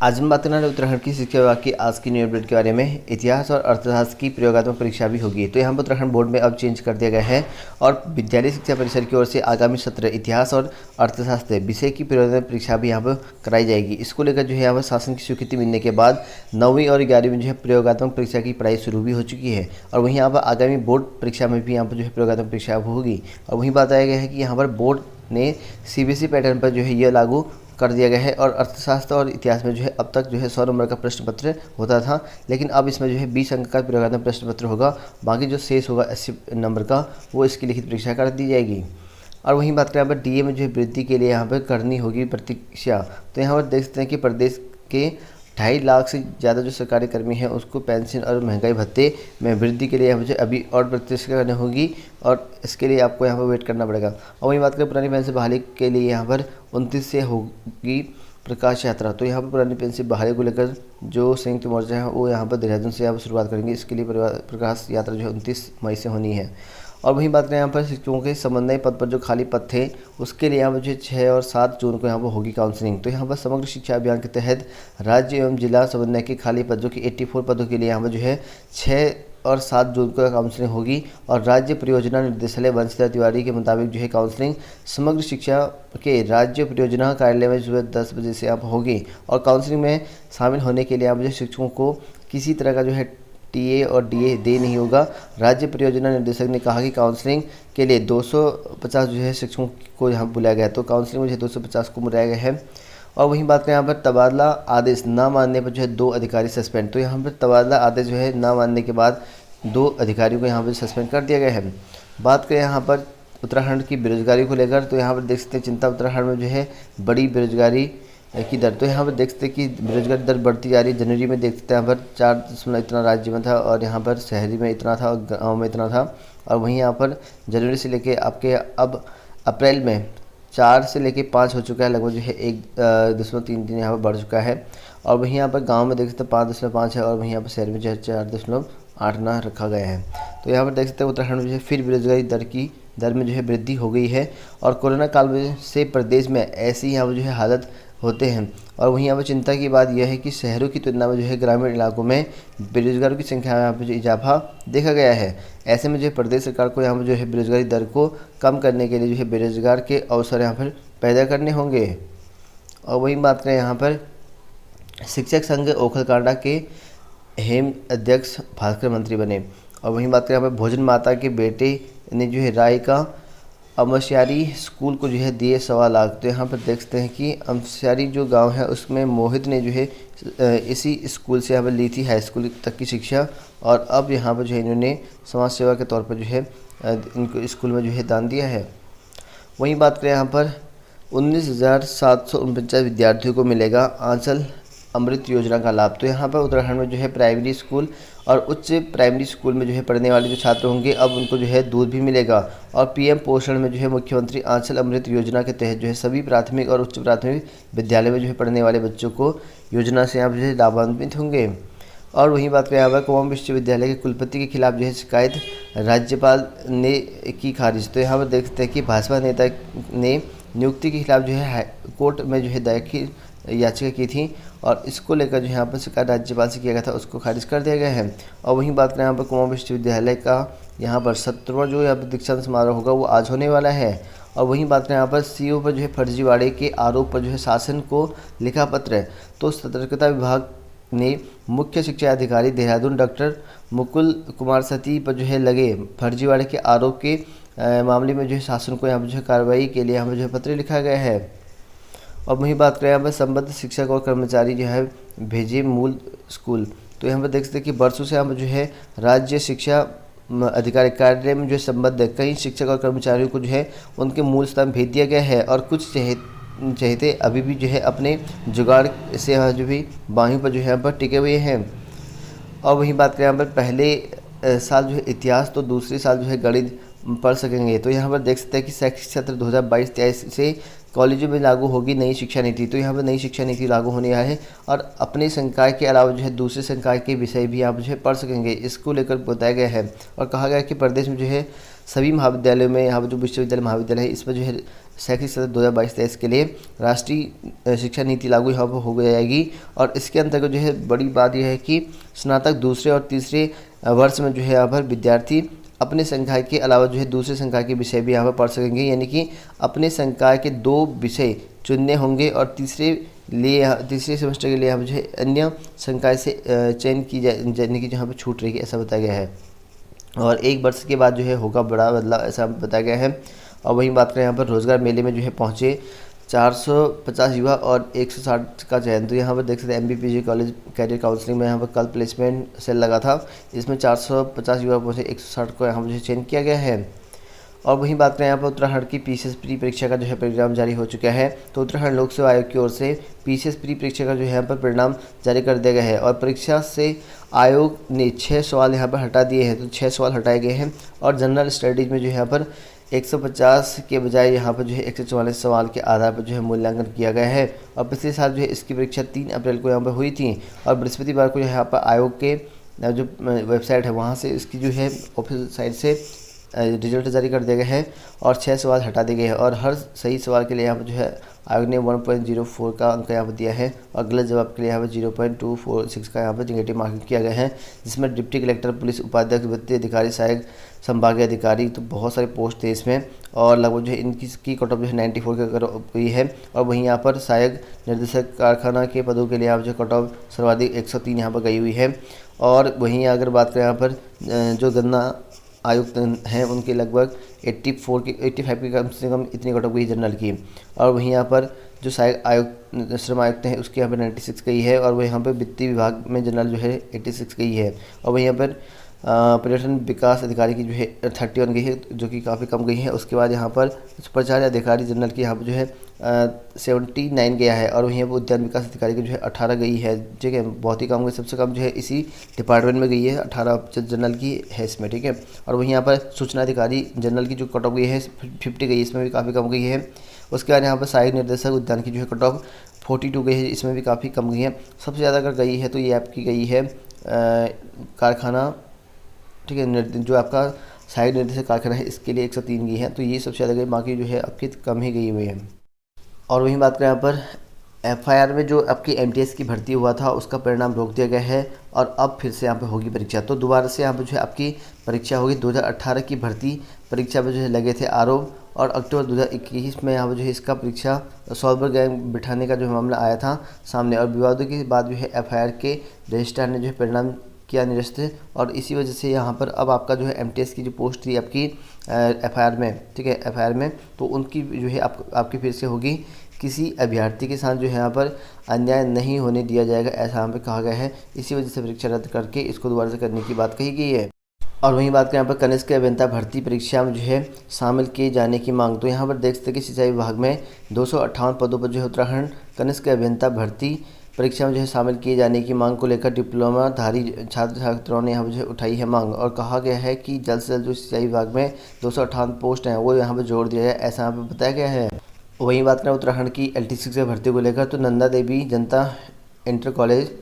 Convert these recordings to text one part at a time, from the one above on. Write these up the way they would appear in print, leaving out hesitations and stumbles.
आज हम बात करना है उत्तराखंड की शिक्षा विभाग की आज की न्यू अपडेट के बारे में। इतिहास और अर्थशास्त्र की प्रयोगात्मक परीक्षा भी होगी। तो यहाँ पर उत्तराखंड बोर्ड में अब चेंज कर दिया गया है और विद्यालय शिक्षा परिषद की ओर से आगामी सत्र इतिहास और अर्थशास्त्र विषय की प्रयोगात्मक परीक्षा भी यहाँ पर कराई जाएगी। इसको लेकर जो है यहाँ पर शासन की स्वीकृति मिलने के बाद 9वीं और 11वीं में जो है प्रयोगात्मक परीक्षा की पढ़ाई शुरू भी हो चुकी है और वहीं यहाँ पर आगामी बोर्ड परीक्षा में भी यहाँ पर जो है प्रयोगात्मक परीक्षा होगी। और वहीं बताया गया है कि यहाँ पर बोर्ड ने सीबीएसई पैटर्न पर जो है यह लागू कर दिया गया है और अर्थशास्त्र और इतिहास में जो है अब तक जो है 100 नंबर का प्रश्न पत्र होता था, लेकिन अब इसमें जो है 20 अंक का प्रयोगात्मक प्रश्न पत्र होगा। बाकी जो शेष होगा 80 नंबर का वो इसकी लिखित परीक्षा कर दी जाएगी। और वहीं बात करें यहाँ पर डीए में जो है वृद्धि के लिए यहाँ पर करनी होगी प्रतीक्षा। तो यहाँ पर देख सकते हैं कि प्रदेश के 2.5 लाख से ज़्यादा जो सरकारी कर्मी हैं उसको पेंशन और महंगाई भत्ते में वृद्धि के लिए यहाँ पर अभी और प्रतीक्षा करनी होगी और इसके लिए आपको यहाँ पर वेट करना पड़ेगा। और वहीं बात करें पुरानी पेंशन बहाली के लिए यहाँ पर 29 से होगी प्रकाश यात्रा। तो यहाँ पर पुरानी पेंशन बहाली को लेकर जो संयुक्त मोर्चा है वो यहाँ पर देहरादून से यहाँ पर शुरुआत करेंगे। इसके लिए प्रकाश यात्रा जो है 29 मई से होनी है। और वहीं बात करें यहाँ पर शिक्षकों के समन्वय पद पर जो खाली पद थे उसके लिए यहाँ पर जो 6 और 7 जून को यहाँ पर होगी काउंसलिंग। तो यहाँ पर समग्र शिक्षा अभियान के तहत राज्य एवं जिला समन्वय के खाली पद जो कि 84 पदों के लिए यहाँ पर जो है 6 और 7 जून को काउंसलिंग होगी। और राज्य परियोजना निर्देशालय बंशीधर तिवारी के मुताबिक जो है काउंसलिंग समग्र शिक्षा के राज्य परियोजना कार्यालय में सुबह 10 बजे से यहाँ पर होगी। और काउंसलिंग में शामिल होने के लिए यहाँ पर जो शिक्षकों को किसी तरह का जो है टीए और डीए दे नहीं होगा। राज्य परियोजना निदेशक ने कहा कि काउंसलिंग के लिए 250 जो है शिक्षकों को यहाँ बुलाया गया। तो काउंसलिंग में जो 250 को बुलाया गया है। और वहीं बात करें यहाँ पर तबादला आदेश न मानने पर जो है 2 अधिकारी सस्पेंड। तो यहाँ पर तबादला आदेश जो है न मानने के बाद 2 अधिकारियों को यहाँ पर सस्पेंड कर दिया गया है। बात करें यहाँ पर उत्तराखंड की बेरोजगारी को लेकर, तो यहाँ पर देख सकते हैं चिंता उत्तराखंड में जो है बड़ी बेरोजगारी की दर। तो यहाँ पर देख सकते हैं कि बेरोजगारी दर बढ़ती जा रही है। जनवरी में देख सकते हैं यहाँ पर 4 इतना राज्य में था और यहाँ पर शहरी में इतना था और गाँव में इतना था। और वहीं यहाँ पर जनवरी से लेके आपके अब अप्रैल में 4 से लेके 5 हो चुका है, लगभग जो है 1.33 यहाँ पर बढ़ चुका है। और वहीं यहाँ पर गांव में देख सकते हैं 5.5 है और वहीं यहाँ पर शहर में जो है 4.89 रखा गया है। तो यहाँ पर देख सकते हैं उत्तराखंड में जो है फिर बेरोजगारी दर में जो है वृद्धि हो गई है और कोरोना काल से प्रदेश में ऐसी यहाँ पर जो है हालत होते हैं। और वहीं यहाँ पर चिंता की बात यह है कि शहरों की तुलना में जो है ग्रामीण इलाकों में बेरोजगारों की संख्या में यहाँ पर जो इजाफा देखा गया है। ऐसे में जो है प्रदेश सरकार को यहाँ पर जो है बेरोजगारी दर को कम करने के लिए जो है बेरोजगार के अवसर यहाँ पर पैदा करने होंगे। और वहीं बात करें यहाँ पर शिक्षक संघ ओखलकांडा के हेम अध्यक्ष भास्कर मंत्री बने। और वहीं बात करें यहाँ पर भोजन माता के बेटे ने जो है राय का अमस्यारी स्कूल को जो है दिए 1.25 लाख। तो यहाँ पर देख सकते हैं कि अमस्यारी जो गांव है उसमें मोहित ने जो है इसी स्कूल से यहाँ पर ली थी हाई स्कूल तक की शिक्षा और अब यहाँ पर जो है इन्होंने समाज सेवा के तौर पर जो है इनको स्कूल में जो है दान दिया है। वहीं बात करें यहाँ पर 19,749 विद्यार्थियों को मिलेगा आंचल अमृत योजना का लाभ। तो यहाँ पर उत्तराखंड में जो है प्राइमरी स्कूल और उच्च प्राइमरी स्कूल में जो है पढ़ने वाले जो छात्र होंगे अब उनको जो है दूध भी मिलेगा। और पीएम पोषण में जो है मुख्यमंत्री आंचल अमृत योजना के तहत जो है सभी प्राथमिक और उच्च प्राथमिक विद्यालय में जो है पढ़ने वाले बच्चों को योजना से यहाँ पर जो है लाभान्वित होंगे। और वहीं बात करें यहाँ पर कुमाऊं विश्वविद्यालय के कुलपति के खिलाफ जो है शिकायत राज्यपाल ने की खारिज। तो यहाँ पर देख सकते हैं कि भाजपा नेता ने नियुक्ति के खिलाफ जो है कोर्ट में जो है दाखिल याचिका की थी और इसको लेकर जो यहाँ पर शिकायत राज्यपाल से किया गया था उसको खारिज कर दिया गया है। और वहीं बात करें यहाँ पर कुमाऊं विश्वविद्यालय का यहाँ पर 17वां जो यहाँ पर दीक्षांत समारोह होगा वो आज होने वाला है। और वहीं बात करें यहाँ पर सीईओ पर जो है फर्जीवाड़े के आरोप पर जो है शासन को लिखा पत्र। तो सतर्कता विभाग ने मुख्य शिक्षा अधिकारी देहरादून डॉक्टर मुकुल कुमार सती पर जो है लगे फर्जीवाड़े के आरोप के मामले में जो है शासन को यहाँ पर जो है कार्रवाई के लिए यहाँ पर जो है पत्र लिखा गया है। और वहीं बात करें यहाँ पर संबद्ध शिक्षक और कर्मचारी जो है भेजे मूल स्कूल। तो यहाँ पर देख सकते हैं कि वर्षों से यहाँ पर जो है राज्य शिक्षा अधिकारी कार्यालय में जो है संबद्ध कई शिक्षक और कर्मचारियों को जो है उनके मूल स्थान भेज दिया गया है और कुछ चहेते अभी भी जो है अपने जुगाड़ से जो भी बाहों पर जो है यहाँ पर टिके हुए हैं। और वहीं बात करें यहाँ पर पहले साल जो है इतिहास तो दूसरे साल जो है गणित पढ़ सकेंगे। तो यहाँ पर देख सकते हैं कि शैक्षिक सत्र 2022-23 से कॉलेजों में लागू होगी नई शिक्षा नीति। तो यहाँ पर नई शिक्षा नीति लागू होने वाली है और अपने संकाय के अलावा जो है दूसरे संकाय के विषय भी आप जो है पढ़ सकेंगे। इसको लेकर बताया गया है और कहा गया है कि प्रदेश में जो है सभी महाविद्यालयों में यहाँ पर जो विश्वविद्यालय महाविद्यालय है इसमें जो है शैक्षिक सत्र 2022-23 के लिए राष्ट्रीय शिक्षा नीति लागू यहाँ पर हो जाएगी। और इसके अंतर्गत जो है बड़ी बात यह है कि स्नातक दूसरे और तीसरे वर्ष में जो है यहाँ पर विद्यार्थी अपने संकाय के अलावा जो है दूसरे संकाय के विषय भी यहाँ पर पढ़ सकेंगे, यानी कि अपने संकाय के 2 विषय चुनने होंगे और तीसरे सेमेस्टर के लिए यहाँ पर जो है अन्य संकाय से चयन की जाने की जहाँ पर छूट रहेगी, ऐसा बताया गया है। और 1 वर्ष के बाद जो है होगा बड़ा बदलाव, ऐसा बताया गया है। और वहीं बात करें यहाँ पर रोजगार मेले में जो है पहुँचे 450 युवा और 160 का चयन। तो यहाँ पर देख सकते हैं MBPG कॉलेज कैरियर काउंसलिंग में यहाँ पर कल प्लेसमेंट सेल लगा था, इसमें 450 युवा पहुँचे, 160 को यहाँ पर जो चयन किया गया है। और वहीं बात करें यहाँ पर उत्तराखंड की PCS प्री परीक्षा का जो है परिणाम जारी हो चुका है। तो उत्तराखंड लोक सेवा आयोग की ओर से PCS प्री परीक्षा का जो है यहाँ पर परिणाम जारी कर दिया गया है। और परीक्षा से आयोग ने 6 सवाल यहाँ पर हटा दिए हैं, तो 6 सवाल हटाए गए हैं। और जनरल स्टडीज़ में जो है यहाँ पर 150 के बजाय यहाँ पर जो है 144 सवाल के आधार पर जो है मूल्यांकन किया गया है। और पिछले साल जो है इसकी परीक्षा 3 अप्रैल को यहाँ पर हुई थी और बृहस्पतिवार को यहाँ पर आयोग के जो वेबसाइट है वहाँ से इसकी जो है ऑफिशियल साइट से रिजल्ट जारी कर दिया गया है और 6 सवाल हटा दिए गए हैं। और हर सही सवाल के लिए यहाँ पर जो है आयोग ने 1.04 का अंक यहाँ पर दिया है और गलत जवाब के लिए यहाँ पर 0.246 का यहाँ पर नेगेटिव मार्किंग किया गया है, जिसमें डिप्टी कलेक्टर, पुलिस उपाध्यक्ष, वित्तीय अधिकारी, सहायक संभागीय अधिकारी, तो बहुत सारे पोस्ट थे इसमें। और लगभग जो है इनकी कट ऑफ जो है 94 के अगर गई है। और वहीं यहाँ पर सहायक निर्देशक कारखाना के पदों के लिए यहाँ पर जो कट ऑफ सर्वाधिक 103 यहाँ पर गई हुई है। और वहीं अगर बात करें यहाँ पर जो गन्ना आयुक्त हैं उनके लगभग 85 के कम से कम इतनी कट ऑफ गई जनरल की। और वहीं यहाँ पर जो सहायक आयुक्त श्रम आयुक्त हैं उसकी यहाँ पर 96 गई है। और वहीं यहाँ पर वित्तीय विभाग में जनरल जो है 86 गई है। और वहीं यहाँ पर पर्यटन विकास अधिकारी की जो है 31 गई है, जो कि काफ़ी कम गई है। उसके बाद यहाँ पर प्रचार अधिकारी जनरल की यहाँ पर जो है 79 गया है। और वहीं पर उद्यान विकास अधिकारी की जो है 18 गई है, ठीक है, बहुत ही कम गई। सबसे कम जो है इसी डिपार्टमेंट में गई है, 18 जनरल की है इसमें, ठीक है। और वहीं यहाँ पर सूचना अधिकारी जनरल की जो कट ऑफ गई है 50 गई, इसमें भी काफ़ी कम गई है। उसके बाद यहाँ पर सहायक निर्देशक उद्यान की जो है कट ऑफ 42 गई है, इसमें भी काफ़ी कम गई है। सबसे ज़्यादा अगर गई है तो ये आपकी गई है कारखाना, ठीक है, जो आपका सहायक निर्देशक कारखाना है इसके लिए 103 गई है, तो ये सबसे ज़्यादा गई, बाकी जो है आपकी कम ही गई हुई है। और वहीं बात करें यहाँ पर FIR में जो आपकी MTS की भर्ती हुआ था उसका परिणाम रोक दिया गया है और अब फिर से यहाँ पे होगी परीक्षा। तो दोबारा से यहाँ पर जो है आपकी परीक्षा होगी। 2018 की भर्ती परीक्षा में जो है लगे थे आरोप और अक्टूबर 2021 में यहाँ पर जो है इसका परीक्षा सॉल्वर गैंग बिठाने का जो मामला आया था सामने। और विवादों के बाद जो है FIR के रजिस्ट्रार ने जो है परिणाम किया निरस्त, और इसी वजह से यहाँ पर अब आपका जो है MTS की जो पोस्ट थी आपकी FIR में, ठीक है, FIR में, तो उनकी जो है आपकी फिर से होगी। किसी अभ्यर्थी के साथ जो है यहाँ पर अन्याय नहीं होने दिया जाएगा, ऐसा यहाँ पर कहा गया है। इसी वजह से परीक्षा रद्द करके इसको दोबारा से करने की बात कही गई है। और वहीं बात करें यहाँ पर कनिष्ठ अभियंता भर्ती परीक्षा में जो है शामिल किए जाने की मांग। तो यहाँ पर देख सकते हैं कि सिंचाई विभाग में 258 पदों पर जो है उत्तराखंड कनिष्ठ अभियंता भर्ती परीक्षा में जो है शामिल किए जाने की मांग को लेकर डिप्लोमाधारी छात्र छात्राओं ने यहाँ पर जो है उठाई है मांग। और कहा गया है कि जल्द से जल्द जो सिंचाई विभाग में 258 पोस्ट हैं वो यहाँ पर जोड़ दिया जाए, ऐसा यहाँ पर बताया गया है। वहीं बात करें उत्तराखंड की LT6 से भर्ती को लेकर, तो नंदा देवी जनता इंटर कॉलेज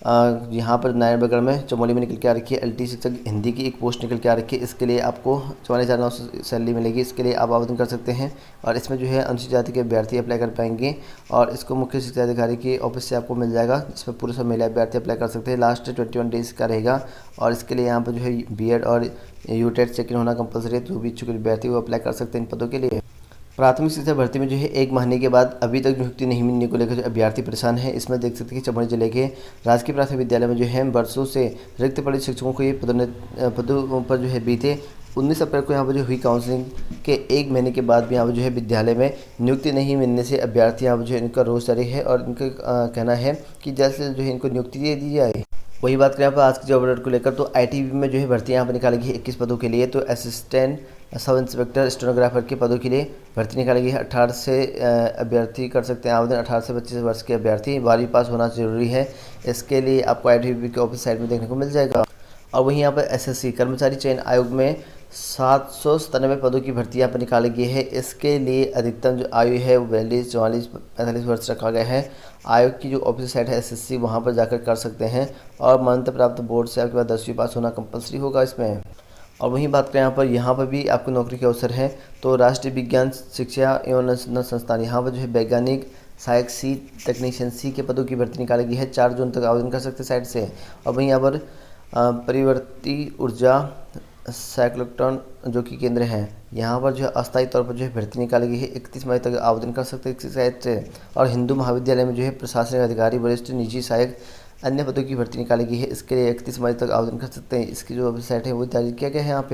यहाँ पर नारायणगढ़ में चमोली में निकल के आ रखी है LT शिक्षक हिंदी की एक पोस्ट निकल के आ रखी है। इसके लिए आपको 44,900 सैलरी मिलेगी, इसके लिए आप आवेदन कर सकते हैं। और इसमें जो है अनुसूचित जाति के अभ्यर्थी अप्लाई कर पाएंगे और इसको मुख्य शिक्षा अधिकारी के ऑफिस से आपको मिल जाएगा, जिसमें पुरुष और महिला अभ्यर्थी अप्लाई कर सकते हैं। लास्ट 21 डेज़ का रहेगा और इसके लिए यहाँ पर जो है BEd और UTET चेक इन होना कंपलसरी है, जो भी इच्छुक अभ्यर्थी वो अप्लाई कर सकते हैं इन पदों के लिए। प्राथमिक शिक्षा भर्ती में जो है 1 महीने के बाद अभी तक नियुक्ति नहीं मिलने को लेकर जो अभ्यर्थी परेशान है। इसमें देख सकते हैं कि चमोली जिले के राजकीय प्राथमिक विद्यालय में जो है वर्षों से रिक्त पड़े शिक्षकों को ये पदों पर जो है बीते 19 अप्रैल को यहाँ पर जो हुई काउंसलिंग के 1 महीने के बाद भी यहाँ पर जो है विद्यालय में नियुक्ति नहीं मिलने से अभ्यर्थी यहाँ पर जो है इनका रोष जारी है और इनका कहना है कि जल्द से जल्द जो है इनको नियुक्ति दे दी जाए। वही बात करें यहाँ पर आज की जॉब अपडेट को लेकर, तो ITBP में जो है भर्ती यहाँ पर निकाली गई है 21 पदों के लिए। तो असिस्टेंट सब इंस्पेक्टर स्टेनोग्राफर के पदों के लिए भर्ती निकाली गई है। 18 से अभ्यर्थी कर सकते हैं आवेदन। 18 से 25 वर्ष के अभ्यर्थी 12वीं पास होना जरूरी है। इसके लिए आपको ITBP के ऑफिस साइट में देखने को मिल जाएगा। और वहीं यहाँ पर SSC कर्मचारी चयन आयोग में 797 पदों की भर्ती यहाँ पर निकाली गई है। इसके लिए अधिकतम जो आयु है वो 42, 44, 45 वर्ष रखा गया है। आयोग की जो ऑफिशियल साइट है SSC वहाँ पर जाकर कर सकते हैं और मान्यता प्राप्त बोर्ड से आपके पास 10वीं पास होना कंपलसरी होगा इसमें। और वहीं बात करें यहाँ पर भी आपको नौकरी के अवसर हैं। तो राष्ट्रीय विज्ञान शिक्षा एवं अनुसंधान संस्थान, यहाँ पर जो है वैज्ञानिक सहायक सी, टेक्नीशियन सी के पदों की भर्ती निकाली गई है। 4 जून तक आवेदन कर सकते हैं साइट से। और वहीं यहाँ पर परिवर्ती ऊर्जा साइक्लोट्रॉन जो कि केंद्र हैं, यहाँ पर जो है अस्थायी तौर पर जो है भर्ती निकाली गई है। 31 मई तक आवेदन कर सकते हैं इस साइट से। और हिंदू महाविद्यालय में जो है प्रशासनिक अधिकारी, वरिष्ठ निजी सहायक अन्य पदों की भर्ती निकाली गई है। इसके लिए 31 मई तक आवेदन कर सकते हैं। इसकी जो वेबसाइट है वो जारी किया गया है यहाँ पे।